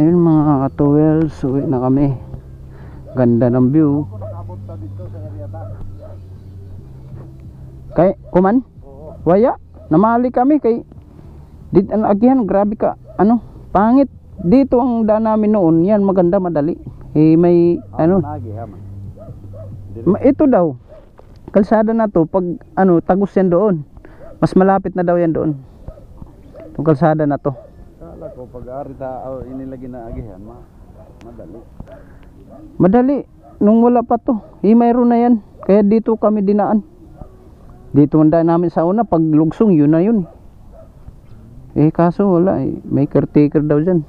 Ayun mga ka-towels, uwi na kami. Ganda ng view. Kay kuman? Waya, namali kami kay agihan, grabe ka. Pangit. Dito ang daan namin noon. Yan maganda, madali. May ito daw. Kalsada na to, pag tagos yan doon. Mas malapit na daw yan doon. Itong kalsada na to. Kala ko pag arita inilagay na agihan, madali. Madali. Nung wala pa to. Mayroon na yan. Kaya dito kami dinaan. Dito ang daan namin sa una. Pag lugsong, yun na yun. Kaso wala. May caretaker daw dyan.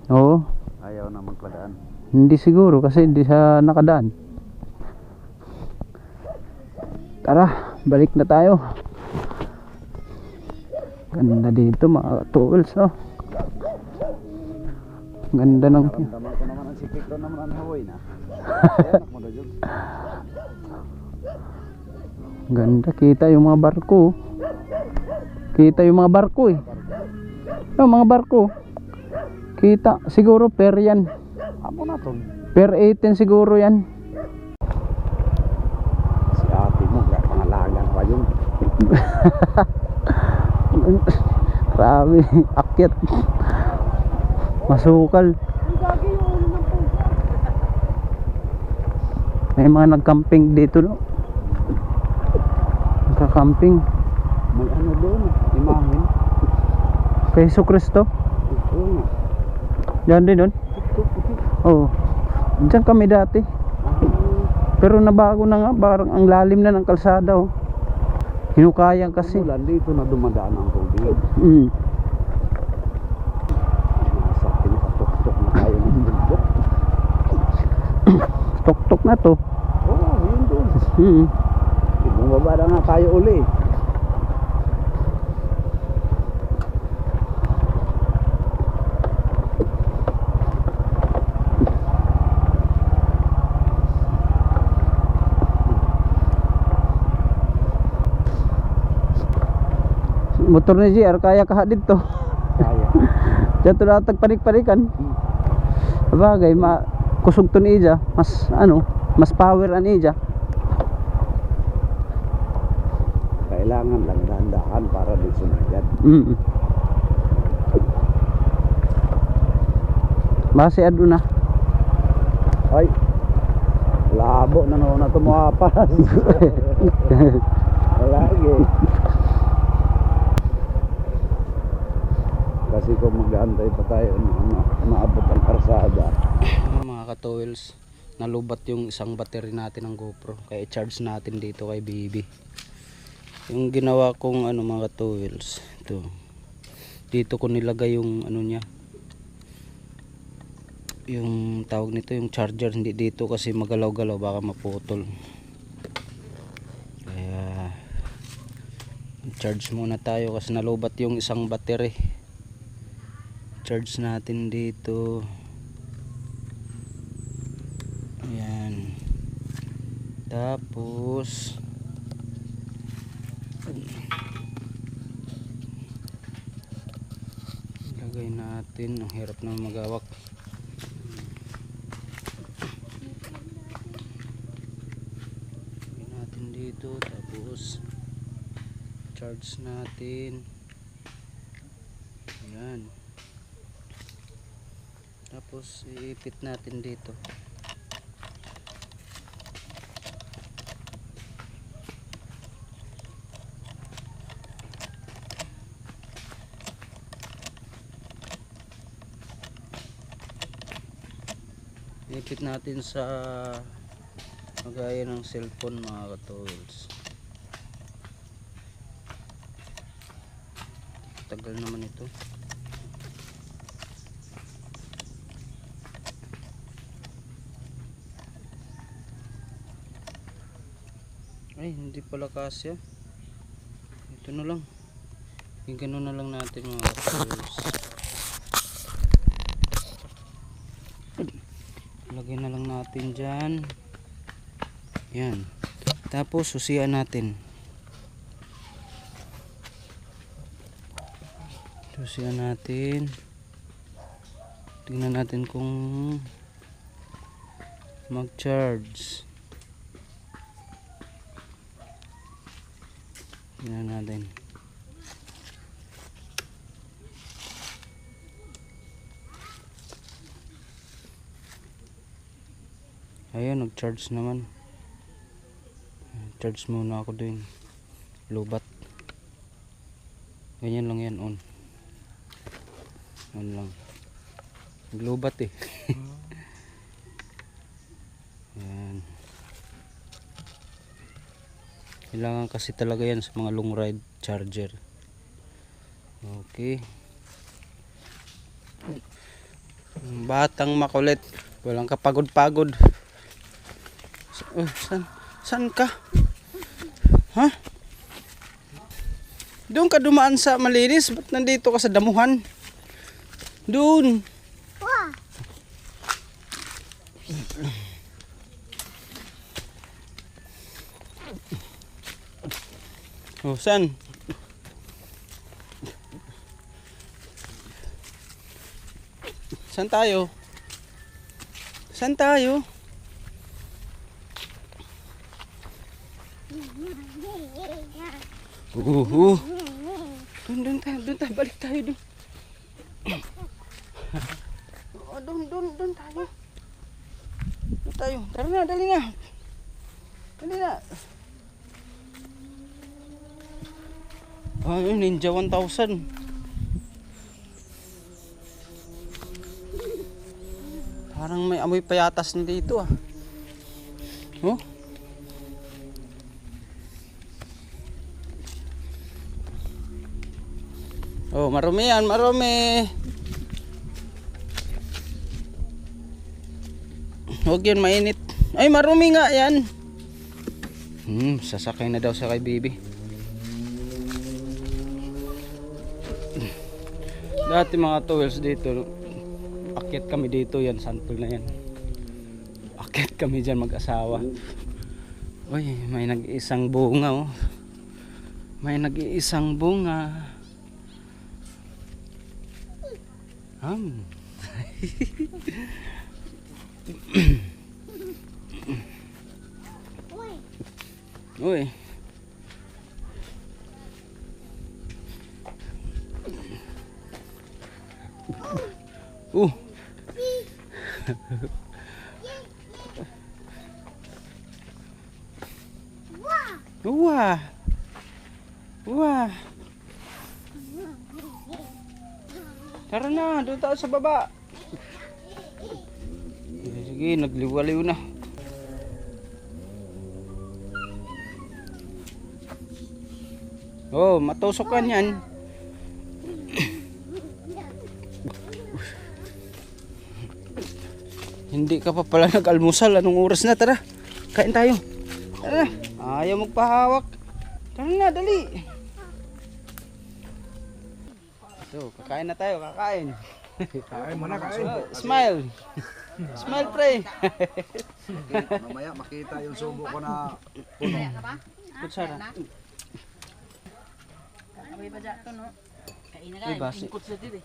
Oo. Ayaw na magpadaan. Hindi siguro kasi hindi sa nakadaan. Tara, balik na tayo. Ganda dito mga tools, oh. Ganda ng Naramdaman ko naman ang sikik ko naman ang Hawaii na. Anak mo na dyan. Ganda, kita yung mga barko. Kita yung mga barko eh. Yung mga barko. Kita, siguro per yan. Amo na to. Per 18 siguro yan. Si ate mo, pangalagan pa yun. Grabe, akyat. Masukal. May mga nagcamping dito, no? Nagka-camping. May ano doon, imahin. Kay Hesus Kristo. Oo. Diyan din doon? Oo. Diyan kami dati. Pero nabago na nga, parang ang lalim na ng kalsada, oh. Hinukayang kasi. Dito na dumadaan ang tubig. Nasa pinakatok-tok na tayo ng bundok. Tok-tok na to. Oo, yun doon. Bumaba na nga tayo uli. Motor ni JR kaya kahadid to. Kaya. Diyan to natag panik-panikan. Bagay, kusog to ni Ija. Mas power an Ija. Kailangan lang dahan-dahan para di sumagad. Base ado na. Ay, labo na naman na tumapas. Lagi. Kasi kung mag-aantay pa tayo maabot ang karsada. Mga ka-towels, nalubat yung isang battery natin ng GoPro. Kaya i-charge natin dito kay baby. Yung ginawa kong mga ka-towels, ito. Dito ko nilagay yung niya. Yung tawag nito, yung charger, hindi dito kasi magalaw-galaw, baka maputol. Kaya charge muna tayo kasi nalubat yung isang battery. Charge natin dito. Ayan. Tapos lagay natin. Ang hirap na magawak. Lagay natin dito. Tapos charge natin. Ayan. Tapos iipit natin dito. Iipit natin sa magaya ng cellphone mga ka-tools. Tagal naman ito. Ay, hindi pala kasya. Ito na lang. Ganun na lang natin mga ka-tools. Lagyan na lang natin dyan. Yan. Tapos susian natin. Susian natin. Tingnan natin kung mag-charge. Tingnan natin. Ayun, nag-charge naman. Charge muna ako din. Lubat. Ganyan lang yan, on. On lang. Naglubat eh. Yan. Kailangan kasi talaga yan sa mga long ride charger. Okay. Batang makulit. Walang kapagod-pagod. Saan ka? Ha? Doon ka dumaan sa malinis? Ba't nandito ka sa damuhan? Doon. Oh, saan? Saan tayo? Saan tayo? Doon tayo, balik tayo doon. Doon tayo. Doon tayo. Tara na, dali na. Dali na. Ayun, Ninja 1000. Parang may amoy payatas na dito ah. Oh? Oh, marumi yan, marumi. Huwag yan, mainit. Ay, marumi nga yan. Sasakay na daw sa kay baby. Dati mga towels dito, akyat kami dito, yan, sample na yan. Akyat kami dyan mag-asawa. Uy, may nag-iisang bunga oh. May nag-iisang bunga. Uy. Wah. Wah. Tara na, doon tayo sa baba. Sige, nagliwaliw na. Oh, matusok ka niyan. Hindi ka pa pala nag-almusal. Anong oras na? Tara, kain tayo. Tara, ayaw magpahawak. Tara na, dali. So, kakain na tayo, kakain. Kain mo na, kain. Smile. Smile, pre. Mamaya makita yung subo ko na puno. Kutsara. Abay ba dito no? Kain na Ay, kain. basi. Ingkot sa dito.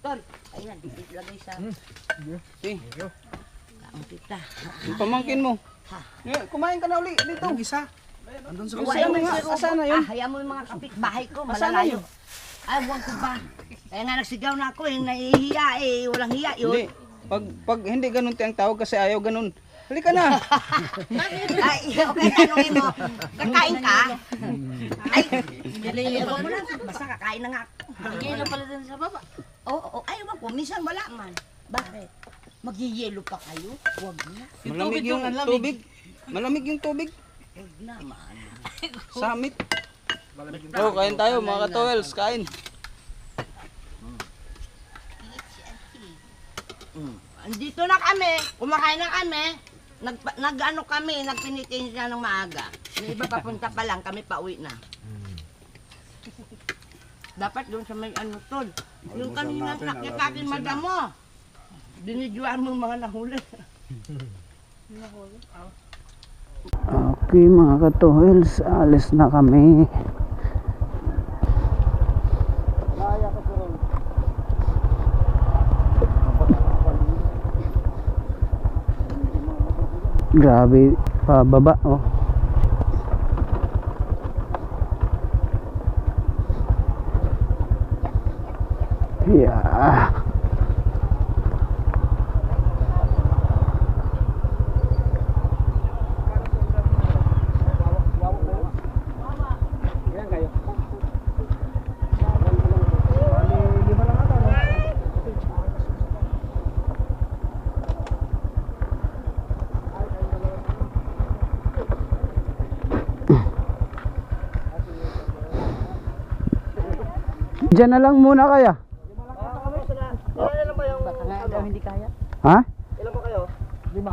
Tol, ayan, ilagay sa Eh, ang tita. yung pamangkin mo. Eh, kumain ka na uli dito. Yung isa. Andun sa Kasi ano nga, asan na yun? Hayaan mo yung mga kapitbahay ko, Asan na malalayo. yun? Ay, huwag ko ba? Kaya nga nagsigaw na ako, nahihiya walang hiya Hindi. yun. Pag hindi ganun tiyang tawag kasi ayaw ganun. Halika na. Ay, okay, tanongin mo, kakain ka? Ay, ewan mo na, basta kakain na nga ako. Yelo pala dun sa baba. Oo, ay, wag ko, minsan wala man. Bakit? Magyiyelo pa kayo? Huwag na. Malamig yung tubig. Malamig yung tubig. Huwag na, man. Samit. Oh, kain tayo mga ka-towels, kain. Andito na kami, kumakain na kami. Nag-ano kami, nagpinitin siya ng maaga. Yung iba papunta pa lang, kami pauwi na. Dapat doon sa may ano tol. Yung kanina natin, sakya alas sa akin 11 na. madam mo. Dinidyoan mo mga nahuli. Okay mga ka-towels, alis na kami. Grabe, pababa oh. Yeah. Diyan na lang muna kaya. Ilan ba yung hindi kaya? Ha? Ilan ba kayo? 5.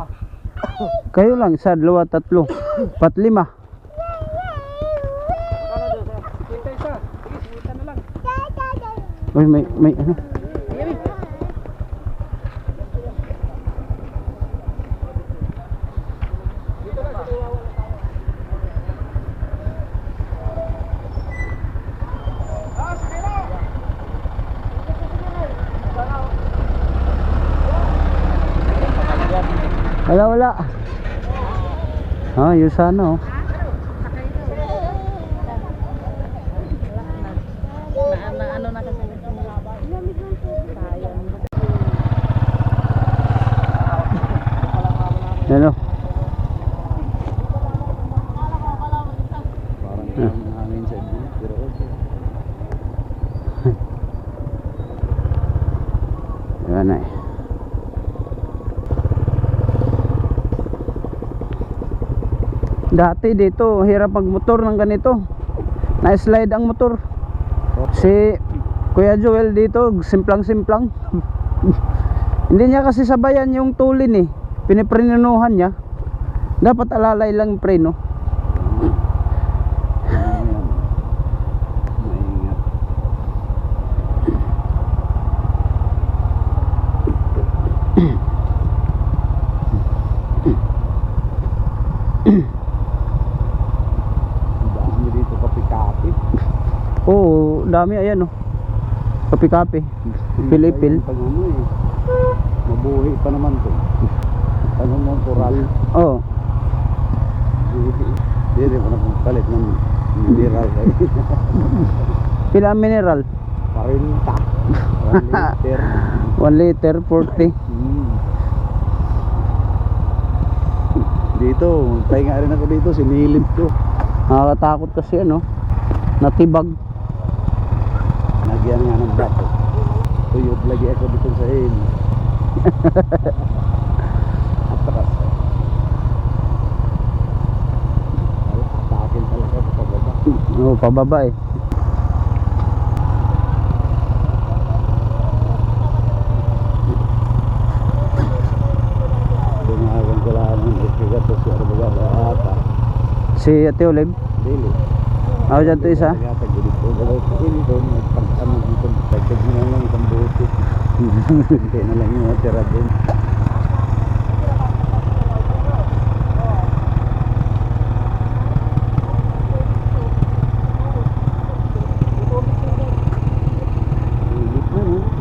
Kayo lang, isa, dalawa, tatlo, 4, 5. Ano doon, sir? Kita isa. Sige, kita na lang. Uy, may ano? Wala. Ah, yun sana oh. Ano na kasi Ano? Parang hangin sa inyo. Pero okay. Yan na eh. Dati dito, hirap magmotor ng ganito. Na-slide ang motor. Si Kuya Joel dito, simplang-simplang. Hindi niya kasi sabayan yung tulin eh. Piniprenunuhan niya. Dapat alalay lang yung preno. Dami dito kapi-kapi. Oo, dami ayan oh. Kapi-kapi. Pilipil. Pag ano eh. Mabuhi pa naman to. Ano mo, coral. Oo. Hindi pa nagpalit ng mineral kayo. Pila ang mineral? 40. 1 liter 40. Dito, pahinga rin ako dito, sinilip ko. Nakakatakot kasi ano. Natibag. Nagyan nga ng bato. Tuyod lagi ako dito sa il. Atras. Atakin talaga ito pababa. Oo, pababa eh. Dumagan ko lang ng ikigato si Arbagar ata. Si Ate Olive. Dili. Ako dyan to isa. Kaya tag dito. Dalaw ko dito. Nagpagkano dito. Dagdag mo na lang isang buti. Hindi na lang yung natira din.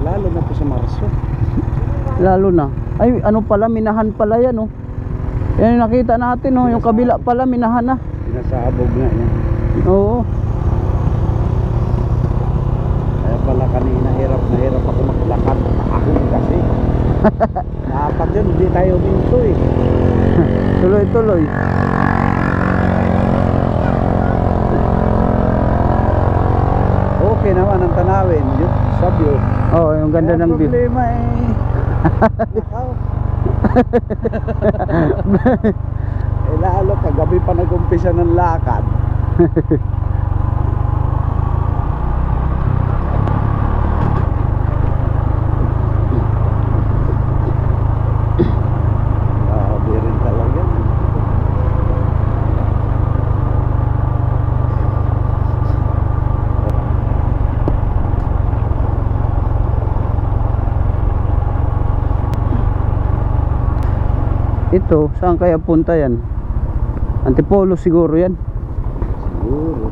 Lalo na po sa Marso. Lalo na. Ay, ano pala, minahan pala yan oh. Yan yung nakita natin oh. Yung kabila pala, minahan na. Pinasabog nga yan. Oo. Kaya pala kanina hirap na hirap ako maglakad. Ahon kasi. Dapat yun, hindi tayo dito eh. Tuloy-tuloy. Okay naman ang tanawin. Yun, sa view. Oo, yung ganda Kaya ng view. problema eh. Ikaw. Eh lalo kagabi pa nag-umpisa ng lakad. Grabe rin talaga. Ito, saan kaya punta yan? Antipolo siguro yan. Siguro.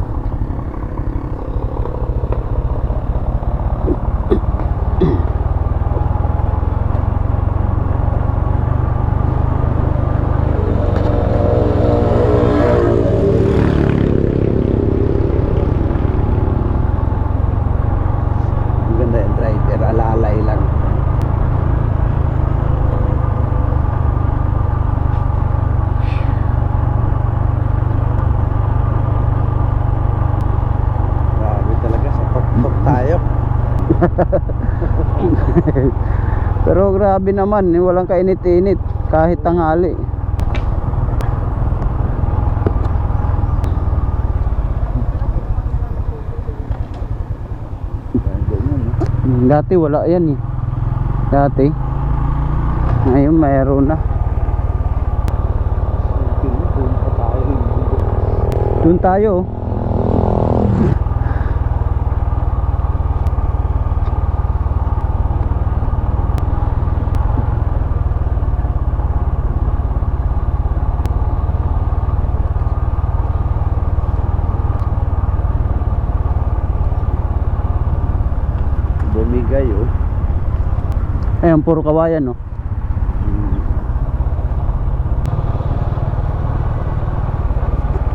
grabe naman, walang kainit-init kahit tanghali. Dati wala yan eh. Dati. Ngayon mayroon na. Doon tayo. Bumigay oh. Ayan, puro kawayan no.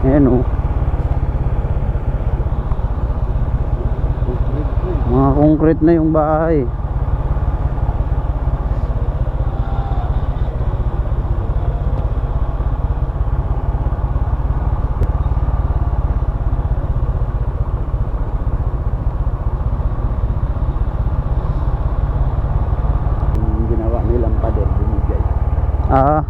Ayan oh. Mga concrete na yung bahay. Yung ginawa nilang pader, bumigay. Ah.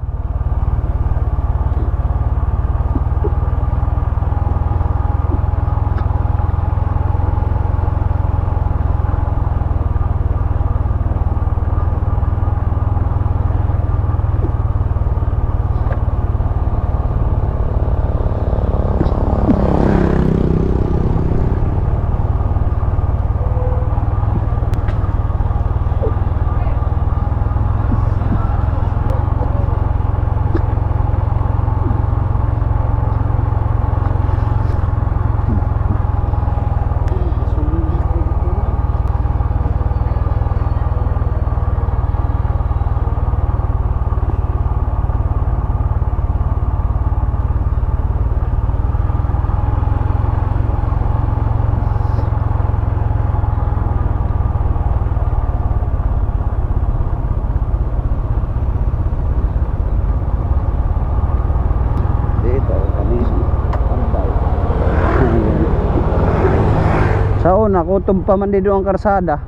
Sa una, kutob pa man dito ang karsada.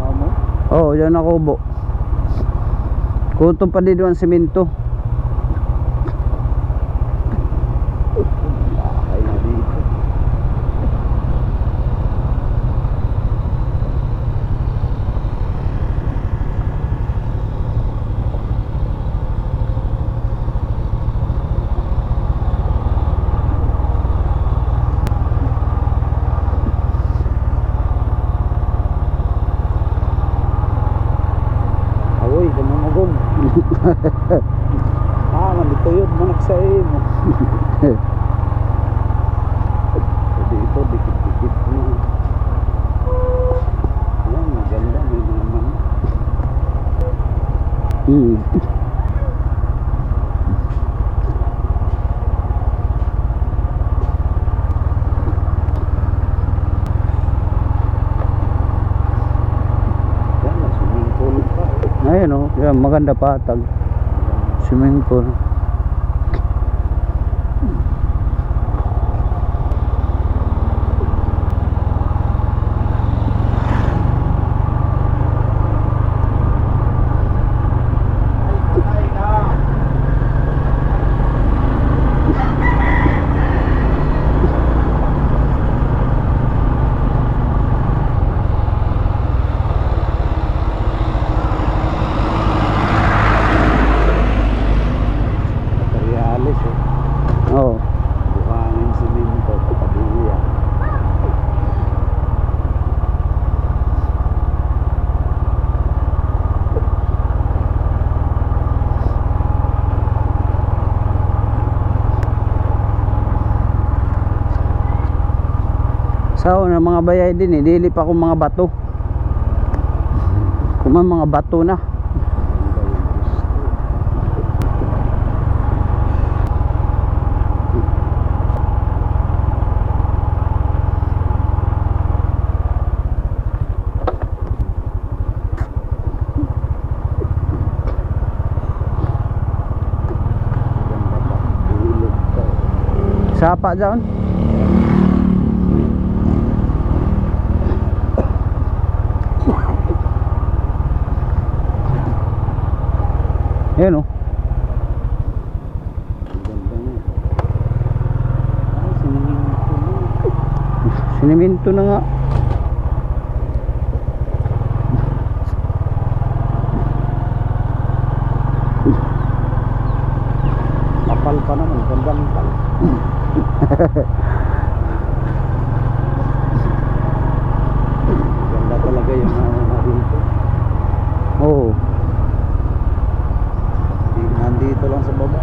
Amo? Oo, yan ang kubo. Kutob pa dito ang simento. Ay na dito. Awoy, kamamagong. Manituyod manak sa imo. Dito, dikit-dikit na. Ayan, maganda. May naman. Yan, may swimming pool pa. Ayun oh, yan, maganda patag. Swimming pool. Materialis eh. Oo. Buhangin simento, kapadiya. Sa una, mga bayay din eh. Dili pa akong mga bato. Kuman mga bato na. Sapa dyan. Ayan o. Ang ganda nga. Ay, siniminto mo. Siniminto na nga. Kapal pa naman, gandang pal. Ganda talaga yung dito. Oo. Nandito lang sa baba.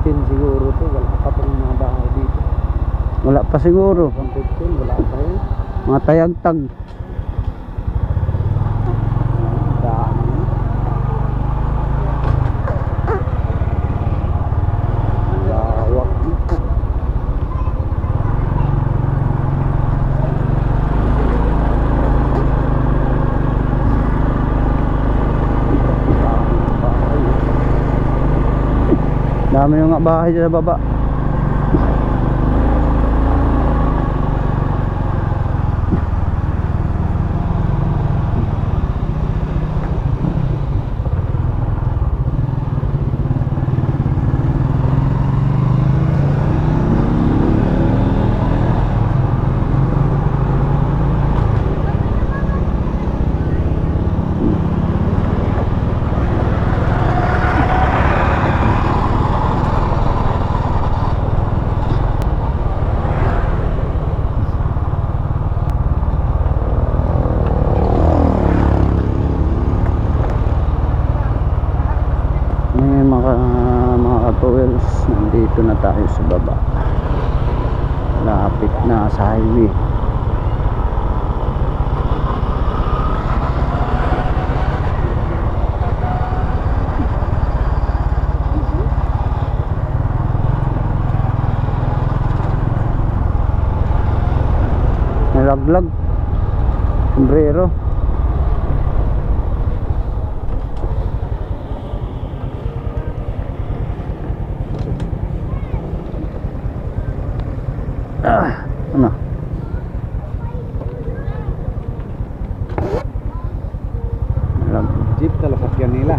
15 siguro to, wala pa pang mga bahay dito. Wala pa siguro. 15, wala pa yun. Mga tayagtag. Dami. Lawak dito. Dami yung nga bahay sa baba. Mga ka-towels, nandito na tayo sa baba. Lapit na sa highway. Nalaglag sombrero. Ano? Jeep talakakyan nila.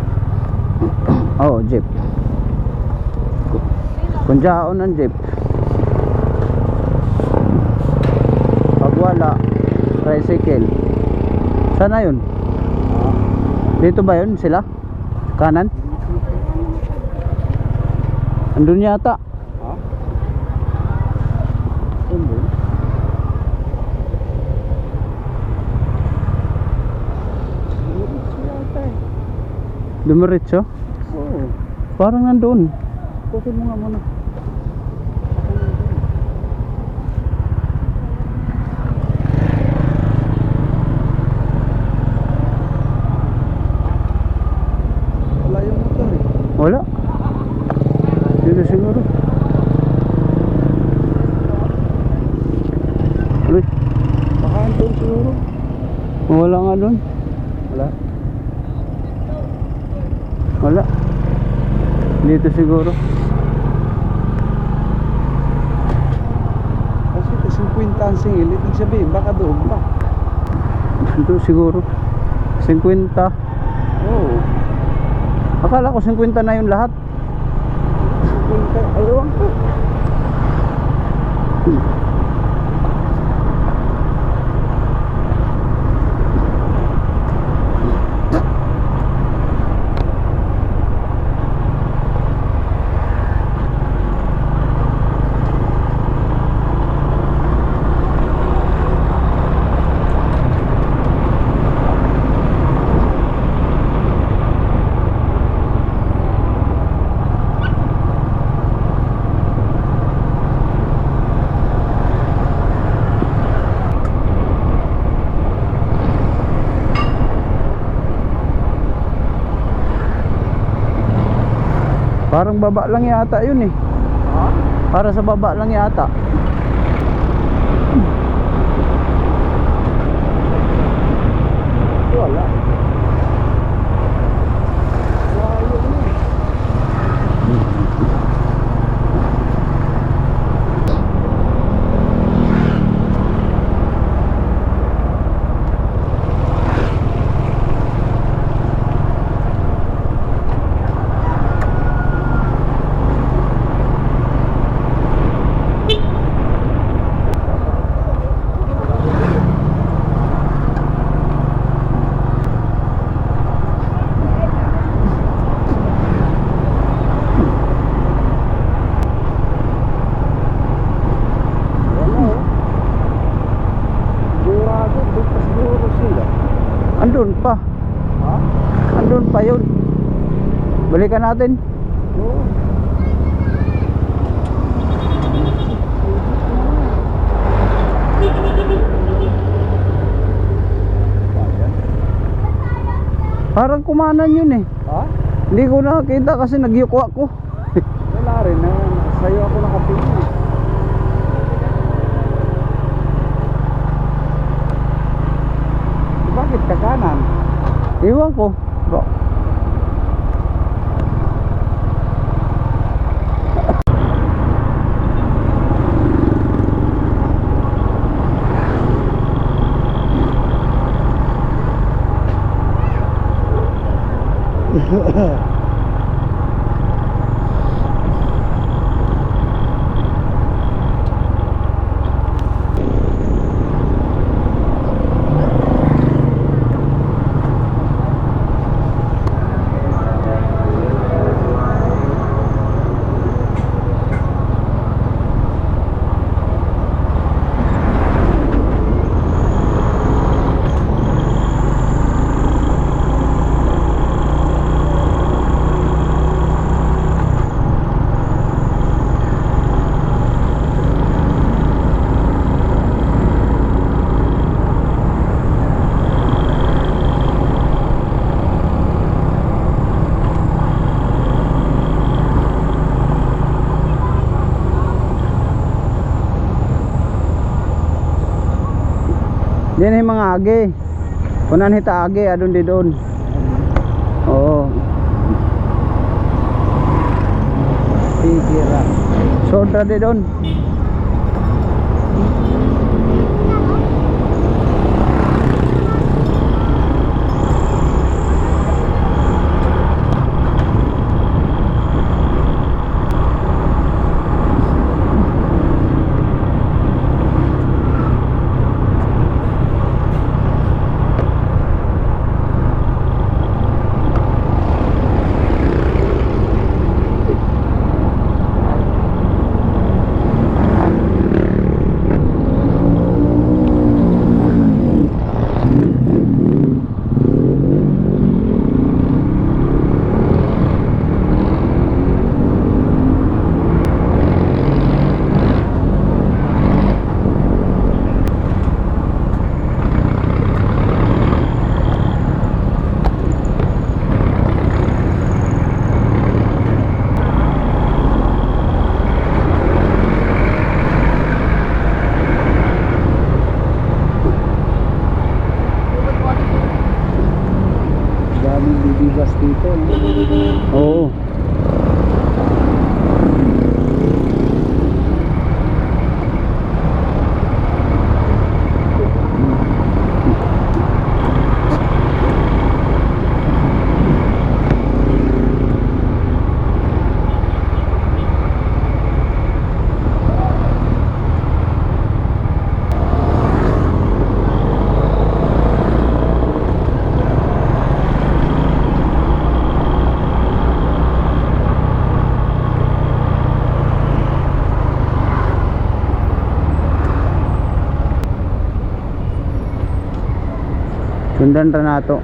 Oh, jeep. Kung dyaon ang jeep. Pag wala, tricycle. Sana yun? Dito ba yun sila? Kanan? Andun yata. Ha? Andun? Dumiretso? Oo. Parang nandun. Kutin mo nga muna. Wala yung motor eh. Wala. Dito siguro. Uy, Baka andun siguro. wala nga dun. Wala. Wala. Dito siguro. Kasi ito 50 ang singil. Ibig sabihin baka doon pa. Dito siguro. 50. Oo. Akala ko 50 na yung lahat. 50. Ayawang ko. Parang baba lang yata yun eh. Ha? Para sa baba lang yata. Wala. Layo na eh. Ha? Andun pa yun. Balikan natin. Oo. Ayan. Parang kumanan yun eh. Ha? Hindi ko nakakita kasi nagyuko ako. Wala rin na. Sa'yo ako nakatingin. Bakit ka kanan? Iwan ko. Bro. Yan yung mga agi. Kunan hita agi, adun di doon. Oo. Tigira. Soda di doon. Daming bibigas dito. Oo. Sundan ra nato.